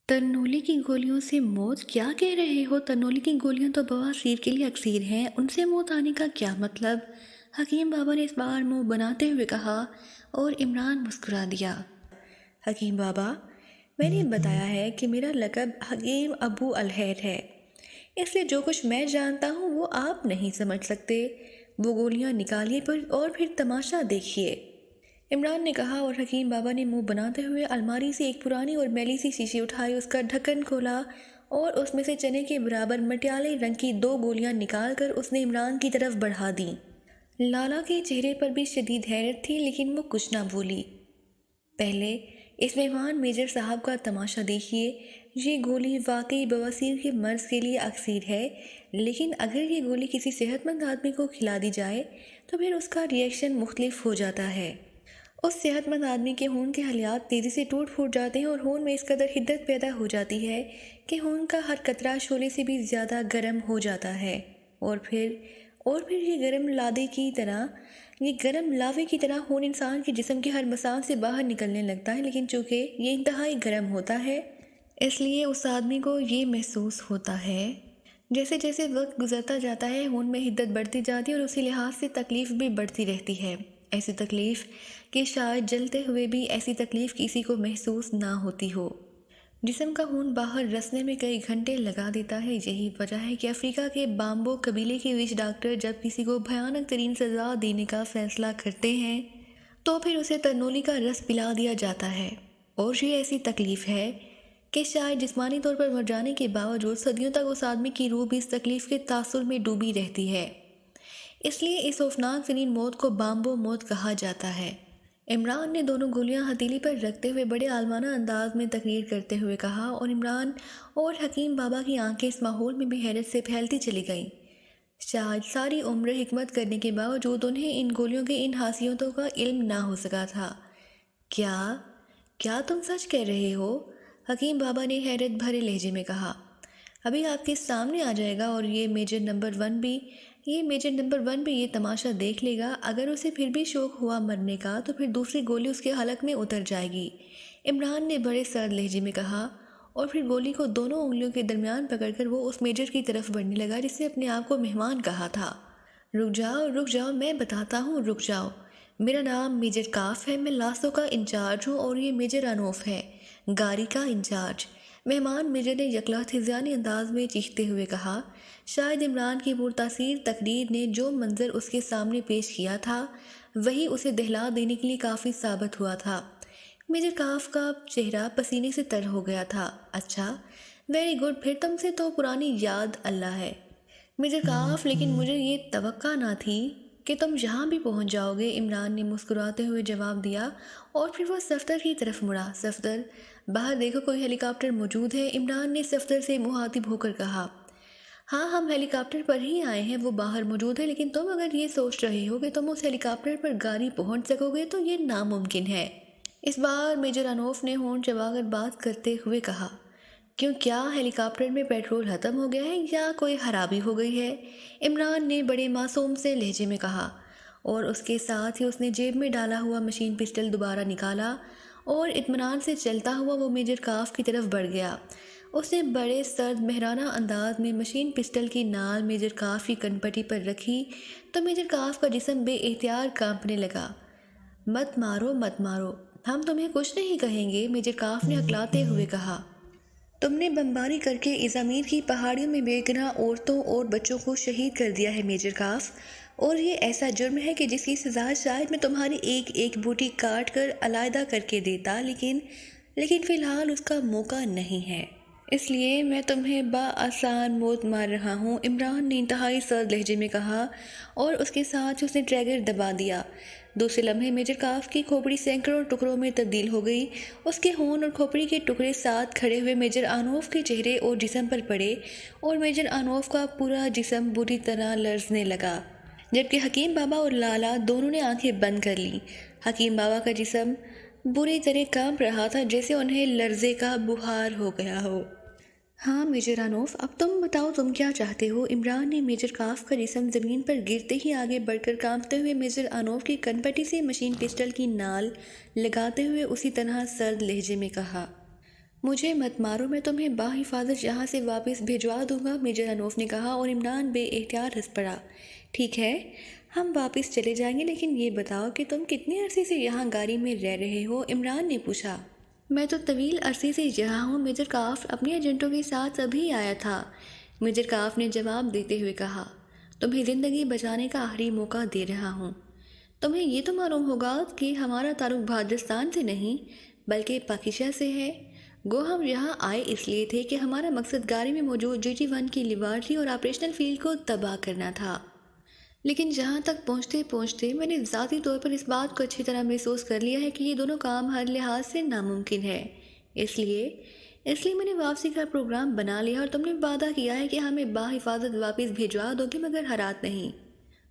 ترنولی کی گولیوں سے موت؟ کیا کہہ رہے ہو؟ ترنولی کی گولیاں تو بواسیر کے لیے اکسیر ہیں، ان سے موت آنے کا کیا مطلب؟ حکیم بابا نے اس بار منہ بناتے ہوئے کہا اور عمران مسکرا دیا۔ حکیم بابا، میں نے بتایا ہے کہ میرا لقب حکیم ابو الخیر ہے، اس لیے جو کچھ میں جانتا ہوں وہ آپ نہیں سمجھ سکتے۔ وہ گولیاں نکالیے اور پھر تماشا دیکھیے، عمران نے کہا، اور حکیم بابا نے منہ بناتے ہوئے الماری سے ایک پرانی اور میلی سی شیشی اٹھائی، اس کا ڈھکن کھولا اور اس میں سے چنے کے برابر مٹیالے رنگ کی 2 گولیاں نکال کر اس نے عمران کی طرف بڑھا دیں۔ لالا کے چہرے پر بھی شدید حیرت تھی، لیکن وہ کچھ نہ بولی۔ پہلے اس مہمان میجر صاحب کا تماشا دیکھیے، یہ گولی واقعی بواسیر کے مرض کے لیے اکسیر ہے، لیکن اگر یہ گولی کسی صحت مند آدمی کو کھلا دی جائے تو پھر اس کا ری ایکشن مختلف ہو جاتا ہے۔ اس صحت مند آدمی کے خون کے خلیات تیزی سے ٹوٹ پھوٹ جاتے ہیں اور خون میں اس قدر حدت پیدا ہو جاتی ہے کہ خون کا ہر قطرہ شعلے سے بھی زیادہ گرم ہو جاتا ہے، اور پھر یہ گرم لاوے کی طرح خون انسان کے جسم کے ہر مسام سے باہر نکلنے لگتا ہے، لیکن چونکہ یہ انتہائی گرم ہوتا ہے اس لیے اس آدمی کو یہ محسوس ہوتا ہے جیسے جیسے وقت گزرتا جاتا ہے خون میں حدت بڑھتی جاتی ہے اور اسی لحاظ سے تکلیف بھی بڑھتی رہتی ہے، ایسی تکلیف کہ شاید جلتے ہوئے بھی ایسی تکلیف کسی کو محسوس نہ ہوتی ہو۔ جسم کا خون باہر رسنے میں کئی گھنٹے لگا دیتا ہے، یہی وجہ ہے کہ افریقہ کے بامبو قبیلے کے وچ ڈاکٹر جب کسی کو بھیانک ترین سزا دینے کا فیصلہ کرتے ہیں تو پھر اسے ترنولی کا رس پلا دیا جاتا ہے، اور یہ ایسی تکلیف ہے کہ شاید جسمانی طور پر مر جانے کے باوجود صدیوں تک اس آدمی کی روح بھی اس تکلیف کے تاثر میں ڈوبی رہتی ہے، اس لیے اس خوفناک ترین موت کو بامبو موت کہا جاتا ہے۔ عمران نے دونوں گولیاں ہتھیلی پر رکھتے ہوئے بڑے عالمانہ انداز میں تقریر کرتے ہوئے کہا، اور عمران اور حکیم بابا کی آنکھیں اس ماحول میں بھی حیرت سے پھیلتی چلی گئیں۔ شاید ساری عمر حکمت کرنے کے باوجود انہیں ان گولیوں کے ان خاصیتوں کا علم نہ ہو سکا تھا۔ کیا تم سچ کہہ رہے ہو؟ حکیم بابا نے حیرت بھرے لہجے میں کہا۔ ابھی آپ کے سامنے آ جائے گا، اور یہ میجر نمبر ون بھی یہ تماشا دیکھ لے گا۔ اگر اسے پھر بھی شوق ہوا مرنے کا تو پھر دوسری گولی اس کے حلق میں اتر جائے گی، عمران نے بڑے سرد لہجے میں کہا، اور پھر گولی کو دونوں انگلیوں کے درمیان پکڑ کر وہ اس میجر کی طرف بڑھنے لگا جس نے اپنے آپ کو مہمان کہا تھا۔ رک جاؤ، میں بتاتا ہوں، رک جاؤ۔ میرا نام میجر کاف ہے، میں لاسوں کا انچارج ہوں، اور یہ میجر انوف ہے، گاڑی کا انچارج۔ مہمان میجر نے یکلخت ہذیانی انداز میں چیختے ہوئے کہا۔ شاید عمران کی پرتاثیر تقریر نے جو منظر اس کے سامنے پیش کیا تھا وہی اسے دہلا دینے کے لیے کافی ثابت ہوا تھا۔ میجر کاف کا چہرہ پسینے سے تر ہو گیا تھا۔ اچھا، ویری گڈ، پھر تم سے تو پرانی یاد اللہ ہے میجر کاف، لیکن مجھے یہ توقع نہ تھی کہ تم یہاں بھی پہنچ جاؤ گے، عمران نے مسکراتے ہوئے جواب دیا، اور پھر وہ صفدر کی طرف مڑا۔ صفدر، باہر دیکھو، کوئی ہیلی کاپٹر موجود ہے، عمران نے صفدر سے مخاطب ہو کر کہا۔ ہاں، ہم ہیلی کاپٹر پر ہی آئے ہیں، وہ باہر موجود ہے، لیکن تم اگر یہ سوچ رہے ہو کہ تم اس ہیلی کاپٹر پر گاڑی پہنچ سکو گے تو یہ ناممکن ہے، اس بار میجر انوف نے ہونٹ چبا کر بات کرتے ہوئے کہا۔ کیا ہیلی کاپٹر میں پیٹرول ختم ہو گیا ہے یا کوئی خرابی ہو گئی ہے؟ عمران نے بڑے معصوم سے لہجے میں کہا، اور اس کے ساتھ ہی اس نے جیب میں ڈالا ہوا مشین پسٹل دوبارہ نکالا اور اطمینان سے چلتا ہوا وہ میجر کاف کی طرف بڑھ گیا۔ اس نے بڑے سرد مہرانہ انداز میں مشین پسٹل کی نال میجر کاف کی کنپٹی پر رکھی تو میجر کاف کا جسم بے اختیار کانپنے لگا۔ مت مارو، ہم تمہیں کچھ نہیں کہیں گے، میجر کاف نے ہکلاتے ہوئے کہا۔ تم نے بمباری کر کے ازامیر کی پہاڑیوں میں بے گناہ عورتوں اور بچوں کو شہید کر دیا ہے میجر کاف، اور یہ ایسا جرم ہے کہ جس کی سزا شاید میں تمہاری ایک ایک بوٹی کاٹ کر علیحدہ کر کے دیتا، لیکن فی الحال اس کا موقع نہیں ہے، اس لیے میں تمہیں بآسان موت مار رہا ہوں، عمران نے انتہائی سرد لہجے میں کہا، اور اس کے ساتھ اس نے ٹریگر دبا دیا۔ دوسرے لمحے میجر کاف کی کھوپڑی سینکڑوں ٹکڑوں میں تبدیل ہو گئی، اس کے خون اور کھوپڑی کے ٹکڑے ساتھ کھڑے ہوئے میجر انوف کے چہرے اور جسم پر پڑے، اور میجر انوف کا پورا جسم بری طرح لرزنے لگا، جبکہ حکیم بابا اور لالا دونوں نے آنکھیں بند کر لیں۔ حکیم بابا کا جسم بری طرح کانپ رہا تھا، جیسے انہیں لرزے کا بخار ہو گیا ہو۔ ہاں میجر انوف، اب تم بتاؤ تم کیا چاہتے ہو؟ عمران نے میجر کاف کا جسم زمین پر گرتے ہی آگے بڑھ کر کانپتے ہوئے میجر انوف کی کنپٹی سے مشین پسٹل کی نال لگاتے ہوئے اسی طرح سرد لہجے میں کہا۔ مجھے مت مارو، میں تمہیں باحفاظت یہاں سے واپس بھیجوا دوں گا، میجر انوف نے کہا اور عمران بے اختیار ہنس پڑا۔ ٹھیک ہے، ہم واپس چلے جائیں گے، لیکن یہ بتاؤ کہ تم کتنے عرصے سے یہاں گاڑی میں رہ رہے ہو؟ عمران نے پوچھا۔ میں تو طویل عرصے سے یہاں ہوں، میجر کاف اپنے ایجنٹوں کے ساتھ ابھی آیا تھا، میجر کاف نے جواب دیتے ہوئے کہا۔ تمہیں زندگی بچانے کا آخری موقع دے رہا ہوں۔ تمہیں یہ تو معلوم ہوگا کہ ہمارا تعلق بھادرستان سے نہیں بلکہ پاکیزہ سے ہے۔ گو ہم یہاں آئے اس لیے تھے کہ ہمارا مقصد گاڑی میں موجود GT1 کی لیبارٹری اور آپریشنل فیلڈ کو تباہ کرنا تھا، لیکن جہاں تک پہنچتے پہنچتے میں نے ذاتی طور پر اس بات کو اچھی طرح محسوس کر لیا ہے کہ یہ دونوں کام ہر لحاظ سے ناممکن ہے۔ اس لیے میں نے واپسی کا پروگرام بنا لیا، اور تم نے وعدہ کیا ہے کہ ہمیں باحفاظت واپس بھیجوا دو گے، مگر ہرات نہیں،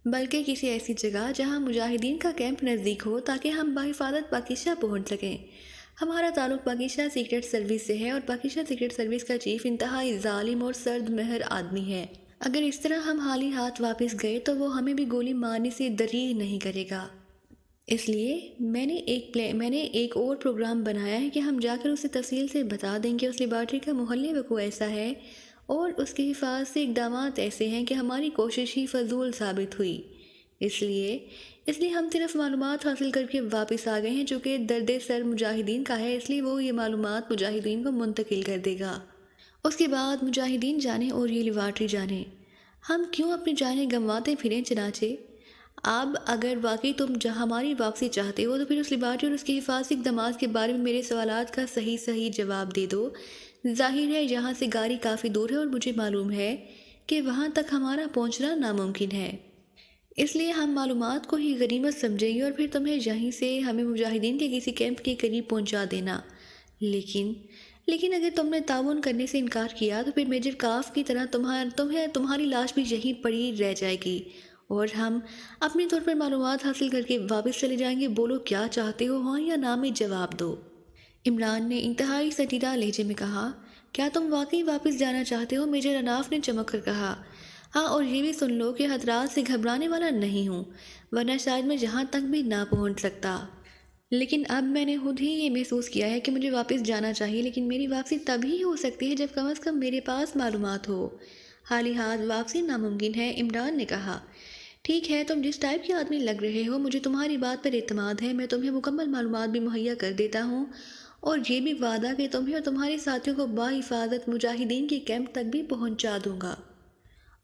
بلکہ کسی ایسی جگہ جہاں مجاہدین کا کیمپ نزدیک ہو تاکہ ہم باحفاظت پاکیزہ پہنچ سکیں۔ ہمارا تعلق پاکیزہ سیکرٹ سروس سے ہے، اور پاکیزہ سیکرٹ سروس کا چیف انتہائی ظالم اور سرد مہر آدمی ہے۔ اگر اس طرح ہم خالی ہاتھ واپس گئے تو وہ ہمیں بھی گولی مارنے سے دریغ نہیں کرے گا۔ اس لیے میں نے ایک اور پروگرام بنایا ہے کہ ہم جا کر اسے تفصیل سے بتا دیں کہ اس لیبارٹری کا محل وقوع ایسا ہے اور اس کی حفاظت سے اقدامات ایسے ہیں کہ ہماری کوشش ہی فضول ثابت ہوئی۔ اس لیے ہم صرف معلومات حاصل کر کے واپس آ گئے ہیں، چونکہ درد سر مجاہدین کا ہے، اس لیے وہ یہ معلومات مجاہدین کو منتقل کر دے گا۔ اس کے بعد مجاہدین جانے اور یہ لیبارٹری جانے، ہم کیوں اپنی جانیں گنواتے پھریں؟ چنانچہ اب اگر واقعی تم ہماری واپسی چاہتے ہو تو پھر اس لیبارٹری اور اس کے حفاظتی اقدامات کے بارے میں میرے سوالات کا صحیح جواب دے دو۔ ظاہر ہے یہاں سے گاڑی کافی دور ہے اور مجھے معلوم ہے کہ وہاں تک ہمارا پہنچنا ناممکن ہے، اس لیے ہم معلومات کو ہی غنیمت سمجھیں گے اور پھر تمہیں یہیں سے ہمیں مجاہدین کے کسی کیمپ کے قریب پہنچا دینا۔ لیکن اگر تم نے تعاون کرنے سے انکار کیا تو پھر میجر کاف کی طرح تمہاری لاش بھی یہیں پڑی رہ جائے گی اور ہم اپنے طور پر معلومات حاصل کر کے واپس چلے جائیں گے۔ بولو کیا چاہتے ہو، ہاں یا نا میں جواب دو۔ عمران نے انتہائی سنجیدہ لہجے میں کہا۔ کیا تم واقعی واپس جانا چاہتے ہو؟ میجر اناف نے چمک کر کہا۔ ہاں، اور یہ بھی سن لو کہ خطرات سے گھبرانے والا نہیں ہوں، ورنہ شاید میں جہاں تک بھی نہ پہنچ سکتا، لیکن اب میں نے خود ہی یہ محسوس کیا ہے کہ مجھے واپس جانا چاہیے، لیکن میری واپسی تب ہی ہو سکتی ہے جب کم از کم میرے پاس معلومات ہو۔ خالی ہاتھ واپسی ناممکن ہے، عمران نے کہا۔ ٹھیک ہے، تم جس ٹائپ کے آدمی لگ رہے ہو مجھے تمہاری بات پر اعتماد ہے، میں تمہیں مکمل معلومات بھی مہیا کر دیتا ہوں اور یہ بھی وعدہ کہ تمہیں اور تمہارے ساتھیوں کو باحفاظت مجاہدین کے کیمپ تک بھی پہنچا دوں گا،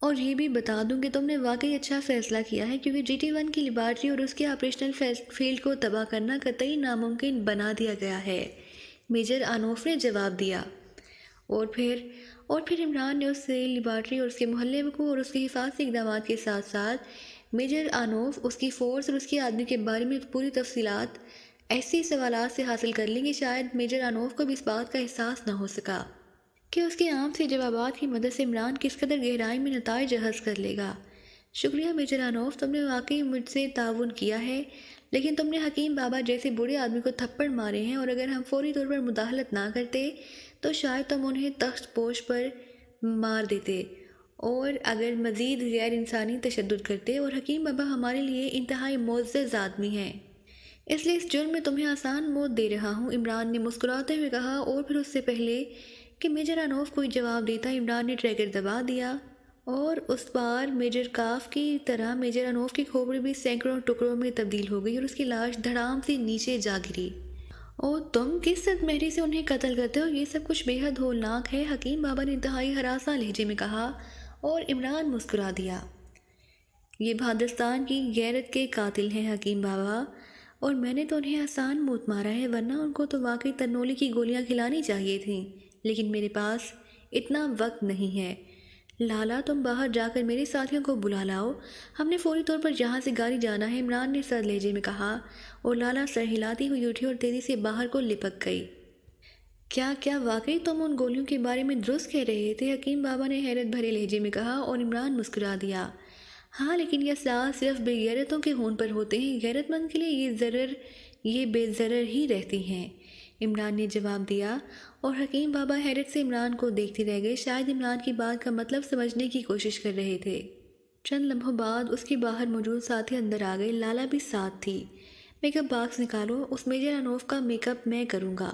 اور یہ بھی بتا دوں کہ تم نے واقعی اچھا فیصلہ کیا ہے، کیونکہ GT1 کی لیبارٹری اور اس کے آپریشنل فیلڈ کو تباہ کرنا قطعی ناممکن بنا دیا گیا ہے، میجر انوف نے جواب دیا۔ اور پھر عمران نے اس سے لیبارٹری اور اس کے محل وقوع اور اس کے حفاظتی اقدامات کے ساتھ ساتھ میجر انوف، اس کی فورس اور اس کے آدمی کے بارے میں پوری تفصیلات ایسی سوالات سے حاصل کر لی کہ شاید میجر انوف کو بھی اس بات کا احساس نہ ہو سکا کہ اس کے عام سے جوابات کی مدد سے عمران کس قدر گہرائی میں نتائج اخذ کر لے گا۔ شکریہ میجر انوف، تم نے واقعی مجھ سے تعاون کیا ہے، لیکن تم نے حکیم بابا جیسے بوڑھے آدمی کو تھپڑ مارے ہیں، اور اگر ہم فوری طور پر مداخلت نہ کرتے تو شاید تم انہیں تخت پوش پر مار دیتے، اور اگر مزید غیر انسانی تشدد کرتے، اور حکیم بابا ہمارے لیے انتہائی معزز آدمی ہیں، اس لیے اس جرم میں تمہیں آسان موت دے رہا ہوں، عمران نے مسکراتے ہوئے کہا۔ اور پھر اس سے پہلے کہ میجر انوف کوئی جواب دیتا، عمران نے ٹریگر دبا دیا، اور اس بار میجر کاف کی طرح میجر انوف کی کھوپڑی بھی سینکڑوں ٹکڑوں میں تبدیل ہو گئی اور اس کی لاش دھڑام سے نیچے جا گری۔ اور تم کس سد مہری سے انہیں قتل کرتے ہو؟ یہ سب کچھ بے حد ہولناک ہے، حکیم بابا نے انتہائی ہراساں لہجے میں کہا، اور عمران مسکرا دیا۔ یہ بھادرستان کی غیرت کے قاتل ہیں حکیم بابا، اور میں نے تو انہیں آسان موت مارا ہے، ورنہ ان کو تو واقعی ترنولی کی گولیاں کھلانی چاہیے تھیں، لیکن میرے پاس اتنا وقت نہیں ہے۔ لالا، تم باہر جا کر میرے ساتھیوں کو بلا لاؤ، ہم نے فوری طور پر یہاں سے گاڑی جانا ہے، عمران نے سرد لہجے میں کہا، اور لالا سر ہلاتی ہوئی اٹھی اور تیزی سے باہر کو لپک گئی۔ کیا واقعی تم ان گولیوں کے بارے میں درست کہہ رہے تھے؟ حکیم بابا نے حیرت بھرے لہجے میں کہا، اور عمران مسکرا دیا۔ ہاں، لیکن یہ اثرات صرف بے غیرتوں کے خون پر ہوتے ہیں، غیرت مند کے لیے یہ بے ضرر ہی رہتی ہیں، عمران نے جواب دیا، اور حکیم بابا حیرت سے عمران کو دیکھتے رہ گئے، شاید عمران کی بات کا مطلب سمجھنے کی کوشش کر رہے تھے۔ چند لمحوں بعد اس کے باہر موجود ساتھی اندر آ گئے، لالا بھی ساتھ تھی۔ میک اپ باکس نکالو، اس میجر انوف کا میک اپ میں کروں گا۔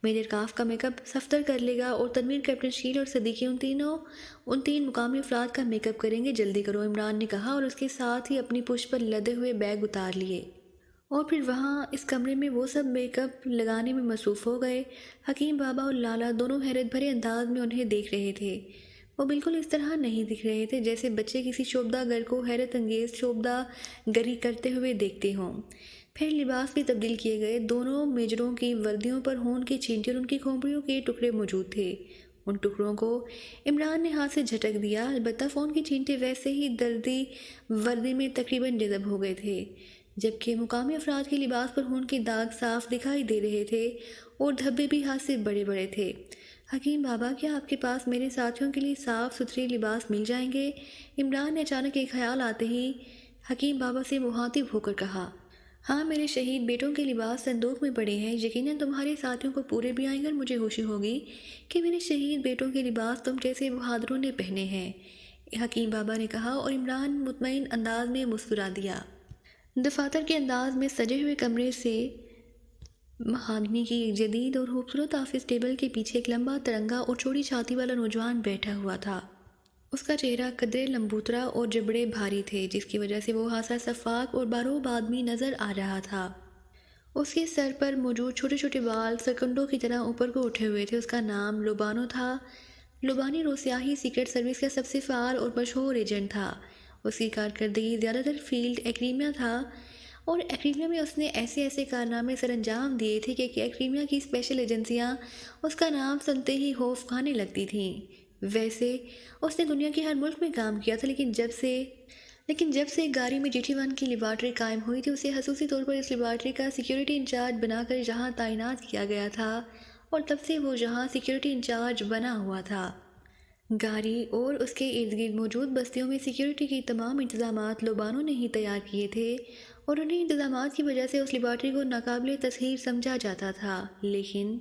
میجر کاف کا میک اپ صفدر کر لے گا اور تنویر کیپٹن شیل اور صدیقی ان تین مقامی افراد کا میک اپ کریں گے، جلدی کرو، عمران نے کہا اور اس کے ساتھ ہی اپنی پشت پر لدے ہوئے بیگ اتار لیے اور پھر وہاں اس کمرے میں وہ سب میک اپ لگانے میں مصروف ہو گئے۔ حکیم بابا اور لالا دونوں حیرت بھرے انداز میں انہیں دیکھ رہے تھے۔ وہ بالکل اس طرح نہیں دکھ رہے تھے جیسے بچے کسی شوبدہ گر کو حیرت انگیز شوبدہ گری کرتے ہوئے دیکھتے ہوں۔ پھر لباس بھی تبدیل کیے گئے۔ دونوں میجروں کی وردیوں پر خون کی چھینٹے اور ان کی کھوپڑیوں کے ٹکڑے موجود تھے۔ ان ٹکڑوں کو عمران نے ہاتھ سے جھٹک دیا، البتہ فون کی چھینٹے ویسے ہی دردی وردی میں تقریباً جذب ہو گئے تھے، جبکہ مقامی افراد کے لباس پر خون کے داغ صاف دکھائی دے رہے تھے اور دھبے بھی ہاتھ سے بڑے بڑے تھے۔ حکیم بابا، کیا آپ کے پاس میرے ساتھیوں کے لیے صاف ستھرے لباس مل جائیں گے؟ عمران نے اچانک ایک خیال آتے ہی حکیم بابا سے مخاطب ہو کر کہا۔ ہاں، میرے شہید بیٹوں کے لباس صندوق میں پڑے ہیں، یقیناً تمہارے ساتھیوں کو پورے بھی آئیں گے اور مجھے خوشی ہوگی کہ میرے شہید بیٹوں کے لباس تم جیسے بہادروں نے پہنے ہیں، حکیم بابا نے کہا اور عمران مطمئن انداز میں مسکرا دیا۔ دفاتر کے انداز میں سجے ہوئے کمرے سے مہاگنی کی ایک جدید اور خوبصورت آفس ٹیبل کے پیچھے ایک لمبا ترنگا اور چوڑی چھاتی والا نوجوان بیٹھا ہوا تھا۔ اس کا چہرہ قدرے لمبوترا اور جبڑے بھاری تھے، جس کی وجہ سے وہ خاصا شفاف اور باروب آدمی نظر آ رہا تھا۔ اس کے سر پر موجود چھوٹے چھوٹے بال سرکنڈوں کی طرح اوپر کو اٹھے ہوئے تھے۔ اس کا نام لوبانو تھا۔ لوبانی روسیاہی سیکرٹ سروس کا سب سے فعال اور مشہور ایجنٹ تھا۔ اس کی کارکردگی زیادہ تر فیلڈ ایکریمیا تھا اور ایکریمیا میں اس نے ایسے کارنامے سر انجام دیے تھے کہ ایکریمیا کی اسپیشل ایجنسیاں اس کا نام سنتے ہی خوف کھانے لگتی تھیں۔ ویسے اس نے دنیا کے ہر ملک میں کام کیا تھا، لیکن جب سے گاری میں GT1 کی لیبارٹری قائم ہوئی تھی، اسے خصوصی طور پر اس لیبارٹری کا سیکیورٹی انچارج بنا کر یہاں تعینات کیا گیا تھا اور تب سے وہ یہاں سیکیورٹی انچارج بنا ہوا تھا۔ گاری اور اس کے ارد گرد موجود بستیوں میں سیکیورٹی کے تمام انتظامات لوبانو نے ہی تیار کیے تھے اور انہیں انتظامات کی وجہ سے اس لیبارٹری کو ناقابل تسخیر سمجھا جاتا تھا، لیکن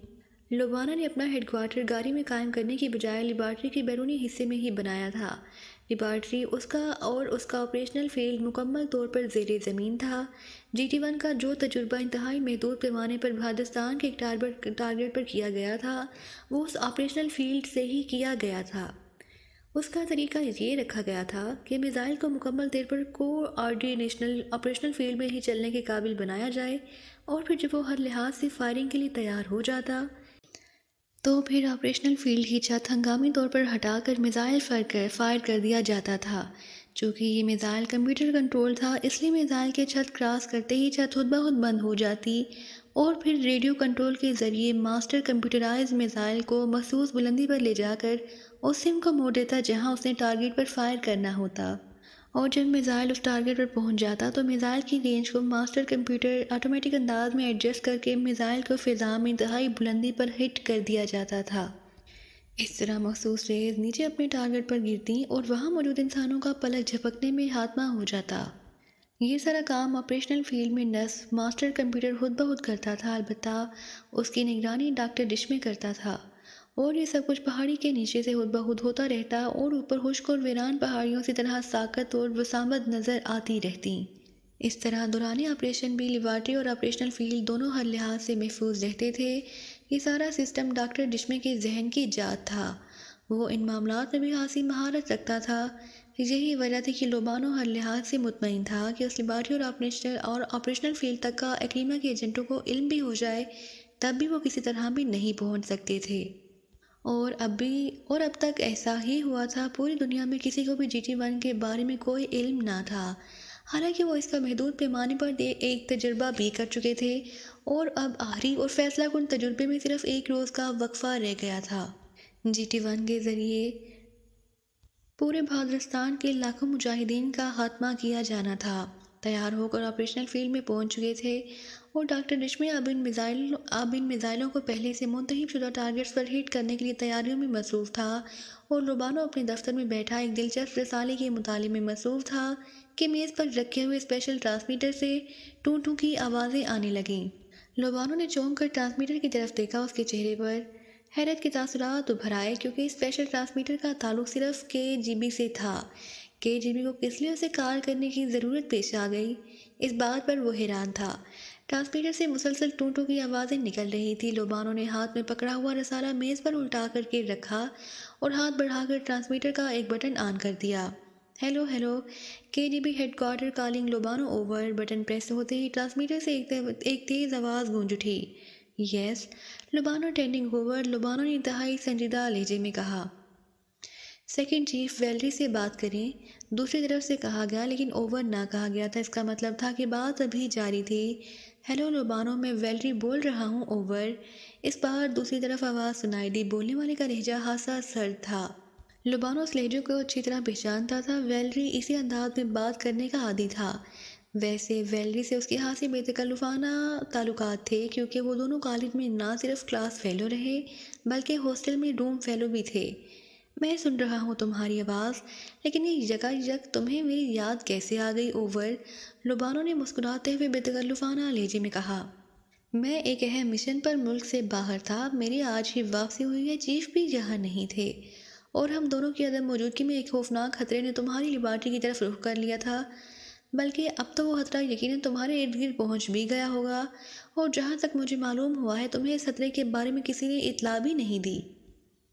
لوبانو نے اپنا ہیڈ کوارٹر گاری میں قائم کرنے کی بجائے لیبارٹری کے بیرونی حصے میں ہی بنایا تھا۔ لیبارٹری اس کا آپریشنل فیلڈ مکمل طور پر زیر زمین تھا۔ GT1 کا جو تجربہ انتہائی محدود پیمانے پر بھارتستان کے ایک ٹارگٹ پر کیا گیا تھا، وہ اس آپریشنل فیلڈ سے ہی کیا گیا تھا۔ اس کا طریقہ یہ رکھا گیا تھا کہ میزائل کو مکمل طور پر کوآرڈینیشنل آپریشنل فیلڈ میں ہی چلنے کے قابل بنایا جائے اور پھر جب وہ ہر لحاظ سے فائرنگ کے لیے تیار ہو جاتا تو پھر آپریشنل فیلڈ کی چھت ہنگامی طور پر ہٹا کر میزائل فائر کر دیا جاتا تھا۔ چونکہ یہ میزائل کمپیوٹر کنٹرول تھا، اس لیے میزائل کے چھت کراس کرتے ہی چھت خود بخود بند ہو جاتی اور پھر ریڈیو کنٹرول کے ذریعے ماسٹر کمپیوٹرائز میزائل کو مخصوص بلندی پر لے جا کر اس سم کو موڑ دیتا جہاں اس نے ٹارگٹ پر فائر کرنا ہوتا، اور جب میزائل اس ٹارگٹ پر پہنچ جاتا تو میزائل کی رینج کو ماسٹر کمپیوٹر آٹومیٹک انداز میں ایڈجسٹ کر کے میزائل کو فضا میں انتہائی بلندی پر ہٹ کر دیا جاتا تھا۔ اس طرح مخصوص ریز نیچے اپنے ٹارگٹ پر گرتیں اور وہاں موجود انسانوں کا پلک جھپکنے میں خاتمہ ہو جاتا۔ یہ سارا کام آپریشنل فیلڈ میں نصب ماسٹر کمپیوٹر خود بخود کرتا تھا، البتہ اس کی نگرانی ڈاکٹر ڈشمے کرتا تھا، اور یہ سب کچھ پہاڑی کے نیچے سے خود بخود ہوتا رہتا اور اوپر خشک اور ویران پہاڑیوں سے طرح ساکت اور وسامت نظر آتی رہتی۔ اس طرح دوران آپریشن بھی لیبارٹری اور آپریشنل فیلڈ دونوں ہر لحاظ سے محفوظ رہتے تھے۔ یہ سارا سسٹم ڈاکٹر ڈشمے کے ذہن کی ایجاد تھا۔ وہ ان معاملات میں بھی خاصی مہارت رکھتا تھا۔ یہی وجہ تھی کہ لوبانو ہر لحاظ سے مطمئن تھا کہ اس لیبارٹری اور آپریشنل فیلڈ تک کا ایکریمیا کے ایجنٹوں کو علم بھی ہو جائے تب بھی وہ کسی طرح بھی نہیں پہنچ سکتے تھے، اور اب تک ایسا ہی ہوا تھا۔ پوری دنیا میں کسی کو بھی GT1 کے بارے میں کوئی علم نہ تھا، حالانکہ وہ اس کا محدود پیمانے پر ایک تجربہ بھی کر چکے تھے، اور اب آخری اور فیصلہ کن تجربے میں صرف ایک روز کا وقفہ رہ گیا تھا۔ GT1 کے ذریعے پورے بھارتستان کے لاکھوں مجاہدین کا خاتمہ کیا جانا تھا۔ تیار ہو کر آپریشنل فیلڈ میں پہنچ چکے تھے اور ڈاکٹر ڈشمے اب ان میزائلوں کو پہلے سے منتخب شدہ ٹارگٹس پر ہٹ کرنے کے لیے تیاریوں میں مصروف تھا، اور لوبانو اپنے دفتر میں بیٹھا ایک دلچسپ رسالے کے مطالعے میں مصروف تھا کہ میز پر رکھے ہوئے اسپیشل ٹرانسمیٹر سے ٹوں ٹوں کی آوازیں آنے لگیں۔ لوبانو نے چونک کر ٹرانسمیٹر کی طرف دیکھا۔ اس کے چہرے پر حیرت کے تاثرات ابھر آئے، کیونکہ اسپیشل ٹرانسمیٹر کا تعلق صرف KGB سے تھا۔ KGB کو کس لیے اسے کال کرنے کی ضرورت پیش آ گئی، اس بات پر وہ حیران تھا۔ ٹرانسمیٹر سے مسلسل ٹوں کی آوازیں نکل رہی تھی۔ لوبانو نے ہاتھ میں پکڑا ہوا رسالہ میز پر الٹا کر کے رکھا اور ہاتھ بڑھا کر ٹرانسمیٹر کا ایک بٹن آن کر دیا۔ Hello hello, KGB headquarter calling لوبانو اوور۔ بٹن پریس ہوتے ہی ٹرانسمیٹر سے ایک تیز آواز گونج اٹھی۔ یس لوبانو ٹینڈنگ اوور، لوبانو نے انتہائی سنجیدہ لہجے میں کہا۔ سیکنڈ چیف ویلری سے بات کریں، دوسری طرف سے کہا گیا، لیکن اوور نہ کہا گیا تھا۔ اس کا مطلب تھا کہ بات ابھی جاری تھی۔ ہیلو لوبانو، میں ویلری بول رہا ہوں، اوور۔ اس بار دوسری طرف آواز سنائی دی۔ بولنے والے کا لہجہ خاصا سرد تھا۔ لوبانو اس لہجے کو اچھی طرح پہچانتا تھا۔ ویلری اسی انداز میں بات کرنے کا عادی تھا۔ ویسے ویلری سے اس کے خاصی بے تکلفانہ تعلقات تھے، کیونکہ وہ دونوں کالج میں نہ صرف کلاس فیلو رہے بلکہ ہاسٹل میں روم فیلو بھی تھے۔ میں سن رہا ہوں تمہاری آواز، لیکن یہ یکایک تمہیں میری یاد کیسے آ گئی، اوور؟ لوبانو نے مسکراتے ہوئے بے تکلفانہ لہجے میں کہا۔ میں ایک اہم مشن پر ملک سے باہر تھا، میری آج ہی واپسی ہوئی ہے، چیف بھی یہاں نہیں تھے، اور ہم دونوں کی عدم موجودگی میں ایک خوفناک خطرے نے تمہاری لیبارٹری کی طرف رخ کر لیا تھا، بلکہ اب تو وہ خطرہ یقیناً تمہارے ارد گرد پہنچ بھی گیا ہوگا، اور جہاں تک مجھے معلوم ہوا ہے تمہیں اس خطرے کے بارے میں کسی نے اطلاع بھی نہیں دی۔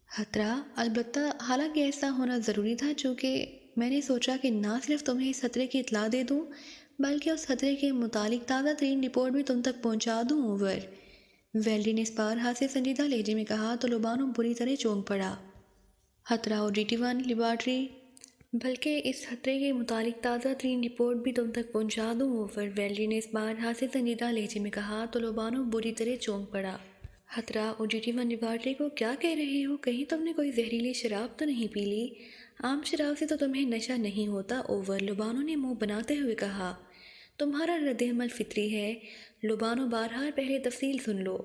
خطرہ؟ البتہ، حالانکہ ایسا ہونا ضروری تھا، چونکہ میں نے سوچا کہ نہ صرف تمہیں اس خطرے کی اطلاع دے دوں بلکہ اس خطرے کے متعلق تازہ ترین رپورٹ بھی تم تک پہنچا دوں، اوور۔ ویلری نے اس بار ہاتھ سے سنجیدہ لہجے میں کہا تو لوبانو بری طرح چونک پڑا۔ خطرہ اور GT1 لیبارٹری، بلکہ اس خطرے کے متعلق تازہ ترین رپورٹ بھی تم تک پہنچا دوں، اوور۔ ویلری نے اس بار ہاتھ سے سنجیدہ لہجے میں کہا تو لوبانو بری طرح چونک پڑا۔ خطرہ اور GT1 لیبارٹری کو کیا کہہ رہے ہو؟ کہیں تم نے کوئی زہریلی شراب تو نہیں پی لی؟ عام شراب سے تو تمہیں نشہ نہیں ہوتا، اوور، لوبانو نے منہ بناتے ہوئے کہا۔ تمہارا رد عمل فطری ہے، لوبانو، بہرحال پہلے تفصیل سن لو۔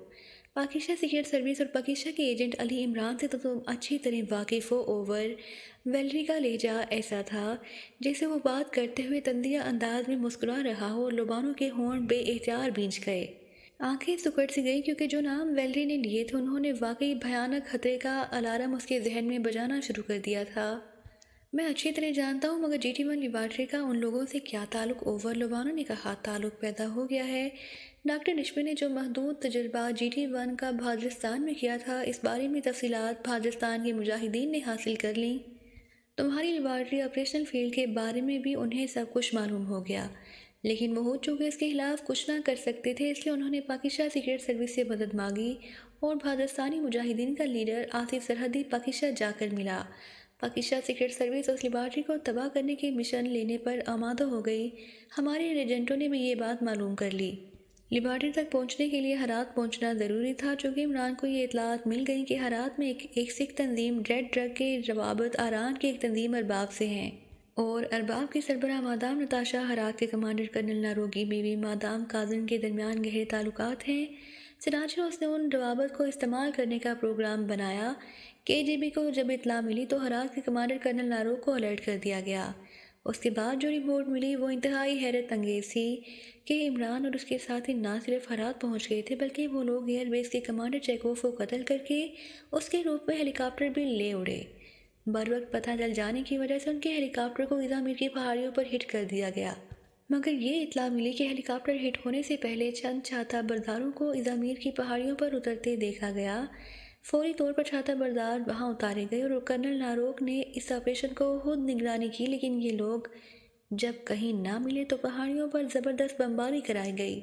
پاکستہ سیکرٹ سروس اور پاکستہ کے ایجنٹ علی عمران سے تو تم اچھی طرح واقف ہو، اوور۔ ویلری کا لہجہ ایسا تھا جیسے وہ بات کرتے ہوئے تندیہ انداز میں مسکرا رہا ہو، اور لوبانو کے ہونٹ بے اختیار بھینچ گئے۔ آنکھیں سکڑ سی گئی، کیونکہ جو نام ویلری نے لیے تھے انہوں نے واقعی بھیانک خطرے کا الارم اس کے ذہن میں بجانا شروع کر دیا تھا۔ میں اچھی طرح جانتا ہوں، مگر GT1 لیبارٹری کا ان لوگوں سے کیا تعلق، اوور؟ لوبانو نے کہا۔ تعلق پیدا ہو گیا ہے۔ ڈاکٹر نشمی نے جو محدود تجربہ GT1 کا بھادرستان میں کیا تھا، اس بارے میں تفصیلات بھادرستان کے مجاہدین نے حاصل کر لیں۔ تمہاری لیبارٹری آپریشنل فیلڈ کے بارے میں بھی انہیں سب کچھ معلوم ہو گیا، لیکن وہ چونکہ اس کے خلاف کچھ نہ کر سکتے تھے، اس لیے انہوں نے پاکستہ سیکرٹ سروس سے مدد مانگی، اور بھادرستانی مجاہدین کا لیڈر آصف سرحدی پاکستہ جا کر ملا۔ پاکستہ سیکرٹ سروس اس لیبارٹری کو تباہ کرنے کے مشن لینے پر آمادہ ہو گئی۔ ہمارے ایجنٹوں نے بھی یہ بات معلوم کر لی۔ لیبارٹری تک پہنچنے کے لیے ہرات پہنچنا ضروری تھا، چونکہ عمران کو یہ اطلاعات مل گئیں کہ ہرات میں ایک سکھ تنظیم ریڈ ڈرگ کے روابط آران کی ایک تنظیم ارباب سے ہیں، اور ارباب کی سربراہ مادام نتاشا، ہرات کے کمانڈر کرنل نارو کی بیوی مادام کاظم کے درمیان گہرے تعلقات ہیں۔ چنانچہ اس نے ان روابط کو استعمال کرنے کا پروگرام بنایا۔ KGB کو جب اطلاع ملی تو ہرات کے کمانڈر کرنل نارو کو الرٹ کر دیا گیا۔ اس کے بعد جو رپورٹ ملی وہ انتہائی حیرت انگیز تھی کہ عمران اور اس کے ساتھی نہ صرف ہرات پہنچ گئے تھے، بلکہ وہ لوگ ایئر بیس کے کمانڈر چیکوف کو قتل کر کے اس کے روپ میں ہیلی کاپٹر بھی لے اڑے۔ بروقت پتہ چل جانے کی وجہ سے ان کے ہیلی کاپٹر کو ازامیر کی پہاڑیوں پر ہٹ کر دیا گیا، مگر یہ اطلاع ملی کہ ہیلی کاپٹر ہٹ ہونے سے پہلے چند چھاتہ برداروں کو ازامیر کی پہاڑیوں پر اترتے دیکھا گیا۔ فوری طور پر چھاتہ بردار وہاں اتارے گئے، اور کرنل ناروک نے اس آپریشن کو خود نگرانی کی، لیکن یہ لوگ جب کہیں نہ ملے تو پہاڑیوں پر زبردست بمباری کرائی گئی،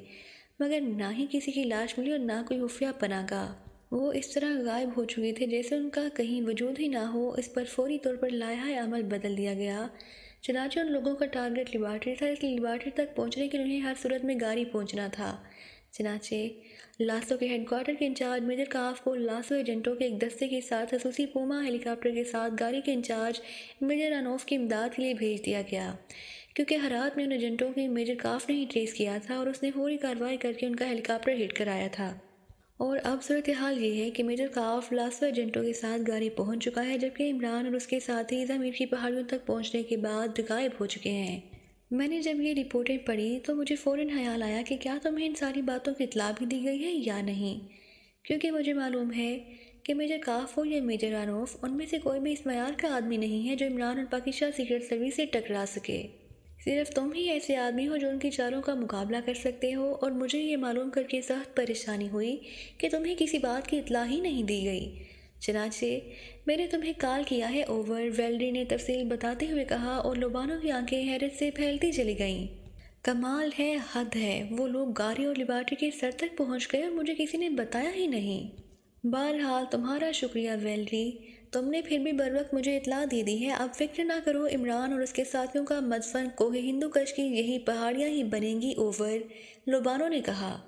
مگر نہ ہی کسی کی لاش ملی اور نہ کوئی خفیہ پناہ گاہ۔ وہ اس طرح غائب ہو چکے تھے جیسے ان کا کہیں وجود ہی نہ ہو۔ اس پر فوری طور پر لائحہ عمل بدل دیا گیا۔ چنانچہ ان لوگوں کا ٹارگٹ لیبارٹری تھا، اس لیے لیبارٹری تک پہنچنے کے لیے انہیں ہر صورت میں گاڑی پہنچنا تھا۔ چنانچہ لاسو کے ہیڈ کوارٹر کے انچارج میجر کاف کو لاسو ایجنٹوں کے ایک دستے کے ساتھ خصوصی پوما ہیلی کاپٹر کے ساتھ گاڑی کے انچارج میجر رانوف کی امداد کے لیے بھیج دیا گیا، کیونکہ ہرات میں ان ایجنٹوں کی میجر کاف نے ہی ٹریس کیا تھا، اور اس نے فوری کارروائی کر کے ان کا ہیلی کاپٹر ہٹ کرایا تھا۔ اور اب صورتحال یہ ہے کہ میجر کاف لاسو ایجنٹوں کے ساتھ گاڑی پہنچ چکا ہے، جبکہ عمران اور اس کے ساتھی ازامیر کی پہاڑیوں تک پہنچنے کے بعد غائب ہو چکے ہیں۔ میں نے جب یہ رپورٹیں پڑھی تو مجھے فوراً خیال آیا کہ کیا تمہیں ان ساری باتوں کی اطلاع بھی دی گئی ہے یا نہیں، کیونکہ مجھے معلوم ہے کہ میجر کاف ہو یا میجر رانوف، ان میں سے کوئی بھی اس معیار کا آدمی نہیں ہے جو عمران اور پاکستہ سیکرٹ سروس سے ٹکرا سکے۔ صرف تم ہی ایسے آدمی ہو جو ان کی چالوں کا مقابلہ کر سکتے ہو، اور مجھے یہ معلوم کر کے سخت پریشانی ہوئی کہ تمہیں کسی بات کی اطلاع ہی نہیں دی گئی۔ چنانچہ میں نے تمہیں کال کیا ہے، اوور، ویلری نے تفصیل بتاتے ہوئے کہا، اور لوبانو کی آنکھیں حیرت سے پھیلتی چلی گئیں۔ کمال ہے، حد ہے، وہ لوگ گاری اور لیبارٹری کے سر تک پہنچ گئے اور مجھے کسی نے بتایا ہی نہیں۔ بہرحال تمہارا شکریہ ویلری، تم نے پھر بھی بروقت مجھے اطلاع دے دی ہے۔ اب فکر نہ کرو، عمران اور اس کے ساتھیوں کا مدفن کوہ ہندو کش کی یہی پہاڑیاں ہی بنیں گی، اوور، لوبانو نے کہا۔